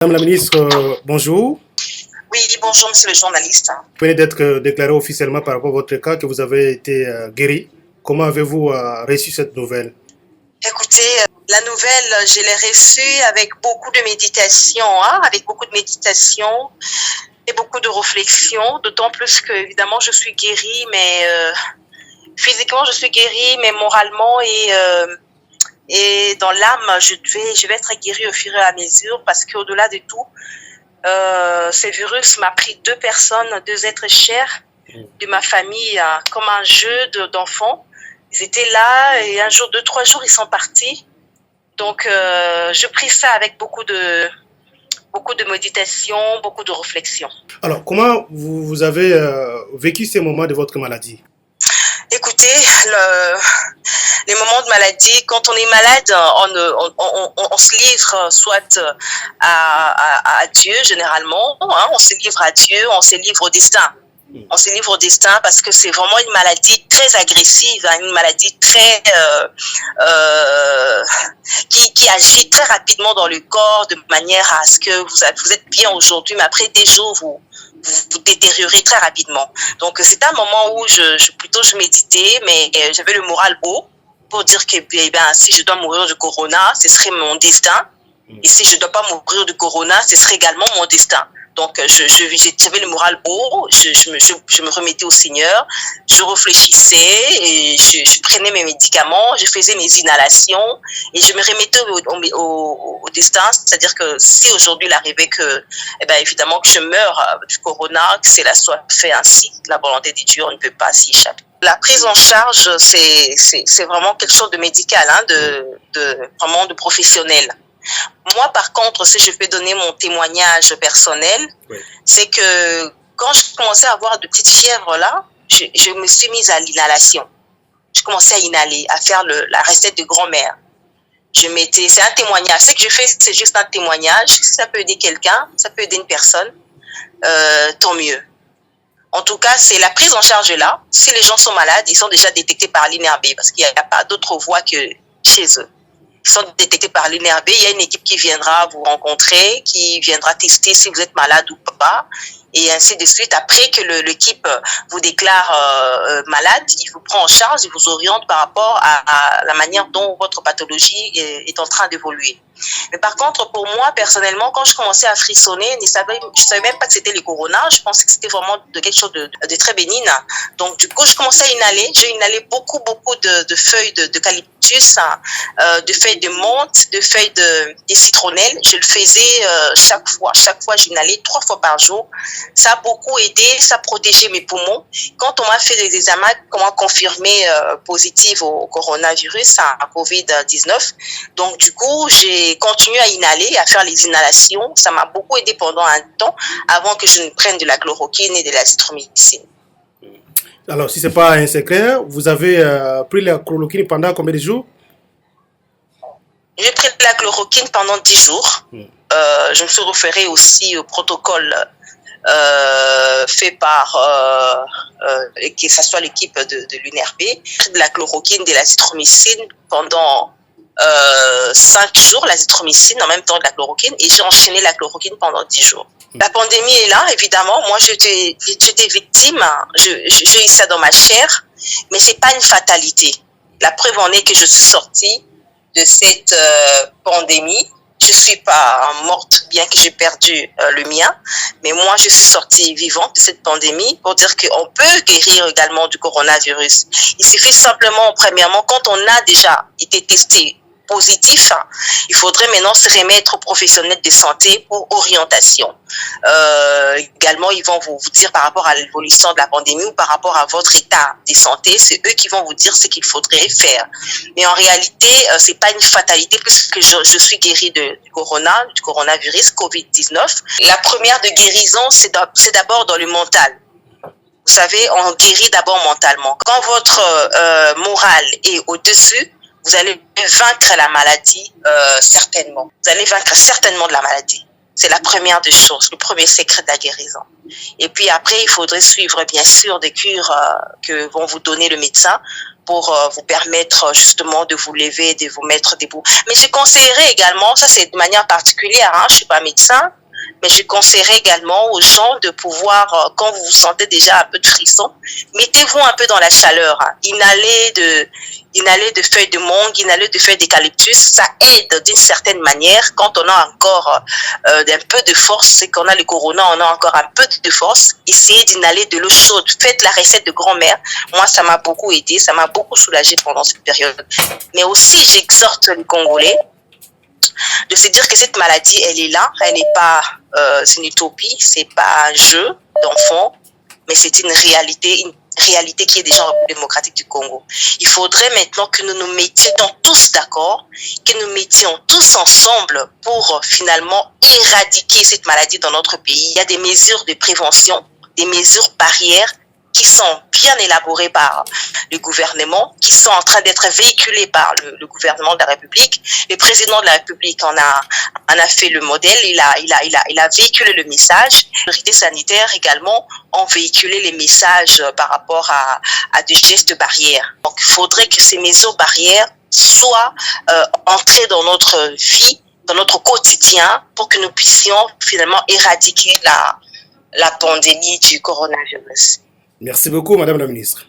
Madame la ministre, bonjour. Oui, bonjour monsieur le journaliste. Vous venez d'être déclaré officiellement par rapport à votre cas que vous avez été guéri. Comment avez-vous reçu cette nouvelle? Écoutez, la nouvelle, je l'ai reçue avec beaucoup de méditation, avec beaucoup de méditation et beaucoup de réflexion, d'autant plus que évidemment je suis guérie, mais physiquement je suis guérie, mais moralement et dans l'âme, je vais être guérie au fur et à mesure parce qu'au-delà de tout, ce virus m'a pris deux personnes, deux êtres chers de ma famille comme un jeu d'enfants. Ils étaient là et un jour, 2, 3 jours, ils sont partis. Donc, je pris ça avec beaucoup de méditation, beaucoup de réflexion. Alors, comment vous avez vécu ces moments de votre maladie? Écoutez, les moments de maladie, quand on est malade, on se livre soit à Dieu généralement, on se livre à Dieu, on se livre au destin. On se livre au destin parce que c'est vraiment une maladie très agressive, une maladie très qui agit très rapidement dans le corps de manière à ce que vous êtes bien aujourd'hui, mais après des jours vous détériorez très rapidement. Donc c'est un moment où je méditais, mais j'avais le moral haut pour dire que si je dois mourir de corona, ce serait mon destin. Et si je ne dois pas mourir de corona, ce serait également mon destin. Donc, j'avais le moral haut, je me remettais au Seigneur, je réfléchissais et je prenais mes médicaments, je faisais mes inhalations et je me remettais au destin. C'est-à-dire que si aujourd'hui il arrivait que, évidemment, que je meure du corona, que cela soit fait ainsi, la volonté de Dieu, on ne peut pas s'y échapper. La prise en charge, c'est vraiment quelque chose de médical, vraiment de professionnel. Moi, par contre, si je peux donner mon témoignage personnel, oui, c'est que quand je commençais à avoir de petites fièvres là, je me suis mise à l'inhalation. Je commençais à inhaler, à faire la recette de grand-mère. C'est un témoignage. Ce que je fais, c'est juste un témoignage. Si ça peut aider quelqu'un, ça peut aider une personne, tant mieux. En tout cas, c'est la prise en charge là. Si les gens sont malades, ils sont déjà détectés par l'INRB parce qu'il n'y a pas d'autre voie que chez eux. Ils sont détectés par l'INRB. Il y a une équipe qui viendra vous rencontrer, qui viendra tester si vous êtes malade ou pas, et ainsi de suite. Après que l'équipe vous déclare malade, il vous prend en charge, il vous oriente par rapport à la manière dont votre pathologie est en train d'évoluer. Mais par contre, pour moi, personnellement, quand je commençais à frissonner, je savais même pas que c'était le corona. Je pensais que c'était vraiment quelque chose de très bénigne. Donc, du coup, je commençais à inhaler. J'ai inhalé beaucoup de feuilles d'eucalyptus, de feuilles de menthe, de feuilles de citronnelle. Je le faisais chaque fois. Chaque fois, j'inhalais 3 fois par jour. Ça a beaucoup aidé, ça protégeait mes poumons. Quand on m'a fait des examens, comment confirmer positif au coronavirus, à COVID-19. Donc, du coup, j'ai continué à inhaler, à faire les inhalations. Ça m'a beaucoup aidé pendant un temps avant que je ne prenne de la chloroquine et de l'azithromycine. Alors, si ce n'est pas un secret, vous avez pris la chloroquine pendant combien de jours? J'ai pris la chloroquine pendant 10 jours. Je me suis référée aussi au protocole fait par que ce soit l'équipe de l'UNRB. J'ai pris de la chloroquine, de l'azithromycine pendant 5 jours, l'azithromycine en même temps de la chloroquine, et j'ai enchaîné la chloroquine pendant 10 jours. La pandémie est là, évidemment. Moi, j'étais victime. J'ai eu ça dans ma chair, mais c'est pas une fatalité. La preuve en est que je suis sortie de cette pandémie. Je suis pas morte, bien que j'ai perdu le mien, mais moi, je suis sortie vivante de cette pandémie pour dire qu'on peut guérir également du coronavirus. Il suffit simplement, premièrement, quand on a déjà été testé positif, il faudrait maintenant se remettre aux professionnels de santé pour orientation. Également, ils vont vous dire par rapport à l'évolution de la pandémie ou par rapport à votre état de santé, c'est eux qui vont vous dire ce qu'il faudrait faire. Mais en réalité, c'est pas une fatalité puisque je suis guérie du coronavirus, COVID-19. La première de guérison, c'est d'abord dans le mental. Vous savez, on guérit d'abord mentalement. Quand votre morale est au-dessus, vous allez vaincre la maladie certainement. Vous allez vaincre certainement de la maladie. C'est la première des choses, le premier secret de la guérison. Et puis après, il faudrait suivre bien sûr des cures que vont vous donner le médecin pour vous permettre justement de vous lever, de vous mettre debout. Mais je conseillerais également, ça c'est de manière particulière, je suis pas médecin, mais je conseillerais également aux gens de pouvoir, quand vous vous sentez déjà un peu de frisson, mettez-vous un peu dans la chaleur. Inhalez de feuilles de mangue, inhaler de feuilles d'eucalyptus, ça aide d'une certaine manière. Quand on a encore un peu de force, c'est qu'on a le corona, on a encore un peu de force. Essayez d'inhaler de l'eau chaude. Faites la recette de grand-mère. Moi, ça m'a beaucoup aidé, ça m'a beaucoup soulagé pendant cette période. Mais aussi, j'exhorte les Congolais de se dire que cette maladie, elle est là, elle n'est pas une utopie, c'est pas un jeu d'enfant, mais c'est une réalité qui est déjà en République démocratique du Congo. Il faudrait maintenant que nous nous mettions tous d'accord, que nous mettions tous ensemble pour finalement éradiquer cette maladie dans notre pays. Il y a des mesures de prévention, des mesures barrières qui sont bien élaborées par le gouvernement, qui sont en train d'être véhiculées par le gouvernement de la République. Le président de la République en a fait le modèle, il a véhiculé le message. Les autorités sanitaires également ont véhiculé les messages par rapport à des gestes barrières. Donc il faudrait que ces mesures barrières soient entrées dans notre vie, dans notre quotidien, pour que nous puissions finalement éradiquer la pandémie du coronavirus. Merci beaucoup, Madame la Ministre.